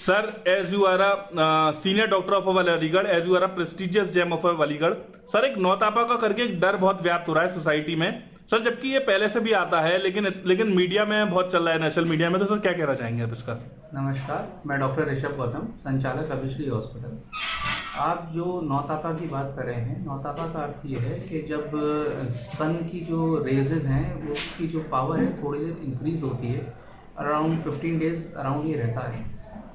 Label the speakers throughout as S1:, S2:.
S1: Sir, as you are a senior doctor of our Aligarh, as you are a prestigious gem of our Aligarh, sir एक नौतापा का करके एक डर बहुत व्याप्त हो रहा है सोसाइटी में सर, जबकि ये पहले से भी आता है, लेकिन मीडिया में बहुत चल रहा है, नेशनल मीडिया में। तो सर क्या कहना चाहेंगे आप इसका?
S2: नमस्कार, मैं डॉक्टर ऋषभ गौतम, संचालक अभिश्री हॉस्पिटल। आप जो नौतापा की बात कर रहे हैं, नौतापा का अर्थ ये है कि जब सन की जो रेजेज हैं वो उसकी जो पावर है थोड़ी देर इंक्रीज होती है, अराउंड 15 डेज अराउंड ये रहता है।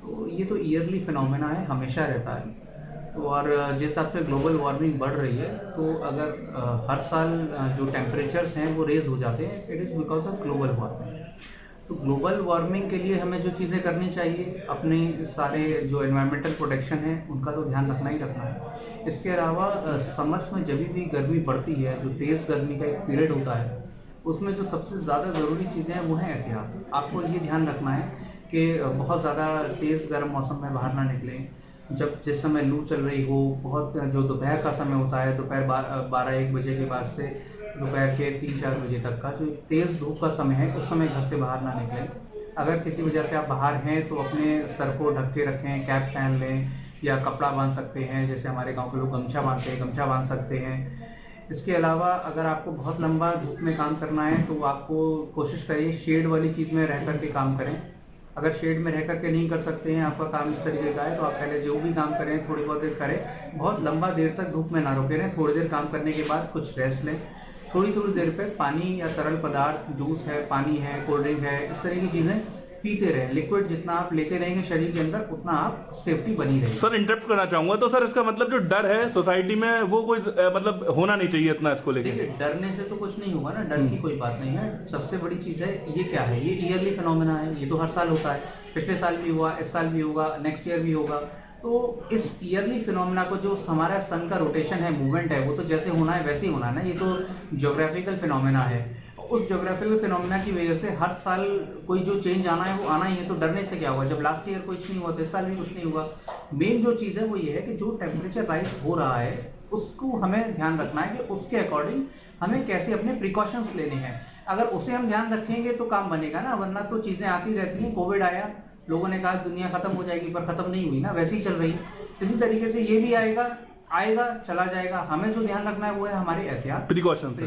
S2: तो ये तो ईयरली फिनोमेना है, हमेशा रहता है। तो और जिस हिसाब से ग्लोबल वार्मिंग बढ़ रही है, तो अगर हर साल जो टेम्परेचर्स हैं वो रेज हो जाते हैं, it is because of global warming. तो ग्लोबल वार्मिंग के लिए हमें जो चीज़ें करनी चाहिए, अपने सारे जो एनवायरमेंटल प्रोटेक्शन है उनका तो ध्यान रखना ही रखना है। इसके अलावा समर्स में जब भी गर्मी बढ़ती है, जो तेज़ गर्मी का एक पीरियड होता है, उसमें जो सबसे ज़्यादा ज़रूरी चीज़ें हैं वो हैं एहतियात। आपको ये ध्यान रखना है कि बहुत ज़्यादा तेज़ गर्म मौसम में बाहर ना निकलें। जब जिस समय लू चल रही हो, बहुत जो दोपहर का समय होता है, दोपहर 12-1 बजे के बाद से दोपहर के 3-4 बजे तक का जो तेज़ धूप का समय है, उस समय घर से बाहर ना निकलें। अगर किसी वजह से आप बाहर हैं तो अपने सर को ढक के रखें, कैप पहन लें या कपड़ा बांध सकते हैं, जैसे हमारे गांव के लोग गमछा बांधते हैं, गमछा बांध सकते हैं। इसके अलावा अगर आपको बहुत लंबा धूप में काम करना है तो आपको कोशिश करिए शेड वाली चीज़ में रह कर के काम करें। अगर शेड में रह करके नहीं कर सकते हैं, आपका काम इस तरीके का है, तो आप पहले जो भी काम करें थोड़ी बहुत देर करें, बहुत लंबा देर तक धूप में ना रोके रहें। थोड़ी देर काम करने के बाद कुछ रेस्ट लें। थोड़ी थोड़ी देर पे पानी या तरल पदार्थ, जूस है, पानी है, कोल्ड ड्रिंक है, इस तरह की चीज़ें पीते रहें। लिक्विड जितना आप लेते रहेंगे शरीर के अंदर, उतना आप सेफ्टी बनी रहेगी।
S1: सर इंटरप्ट करना चाहूंगा, तो सर इसका मतलब जो डर है सोसाइटी में वो कोई मतलब होना नहीं चाहिए इतना इसको लेके।
S2: देखिए, डरने से तो कुछ नहीं होगा ना, डर की कोई बात नहीं है। सबसे बड़ी चीज़ है ये क्या है, ये ईयरली फिनोमेना है, ये तो हर साल होता है। पिछले साल भी हुआ, इस साल भी होगा, नेक्स्ट ईयर भी होगा। तो इस ईयरली फिनोमेना को, जो हमारा सन का रोटेशन है, मूवमेंट है, वो तो जैसे होना है वैसे ही होना है ना। ये तो ज्योग्राफिकल फिनोमेना है। उस ज्योग्राफिकल फिनोमेना की वजह से हर साल कोई जो चेंज आना है वो आना ही है। तो डरने से क्या होगा, जब लास्ट ईयर कुछ नहीं हुआ तो इस साल भी कुछ नहीं हुआ। मेन जो चीज़ है वो ये है कि जो टेम्परेचर राइज हो रहा है उसको हमें ध्यान रखना है कि उसके अकॉर्डिंग हमें कैसे अपने प्रिकॉशंस लेने हैं। अगर उसे हम ध्यान रखेंगे तो काम बनेगा ना, वरना तो चीज़ें आती रहती हैं। कोविड आया, लोगों ने कहा दुनिया खत्म हो जाएगी, पर खत्म नहीं हुई ना, वैसे ही चल रही। इसी तरीके से ये भी आएगा चला जाएगा। हमें जो ध्यान रखना है वो है हमारे एहतियात,
S1: प्रिकॉशंस।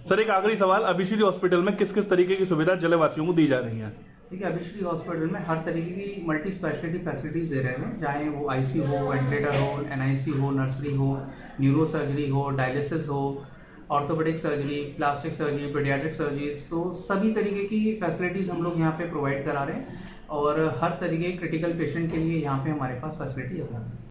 S1: सर एक आखिरी सवाल, अभिश्री हॉस्पिटल में किस किस तरीके की सुविधा जिलेवासियों को दी जा रही है?
S2: ठीक है, अभिश्री हॉस्पिटल में हर तरीके की मल्टी स्पेशलिटी फैसिलिटीज़ दे रहे हैं, चाहे वो आईसीयू हो, वेंटिलेटर हो, एनआईसी हो, नर्सरी हो, न्यूरो सर्जरी हो, डायलिसिस हो, orthopaedic surgery, plastic surgery, paediatric surgeries. तो सभी तरीके की फैसिलिटीज़ हम लोग यहाँ पे प्रोवाइड करा रहे हैं, और हर तरीके क्रिटिकल पेशेंट के लिए यहाँ पे हमारे पास फैसिलिटी अवेलेबल है।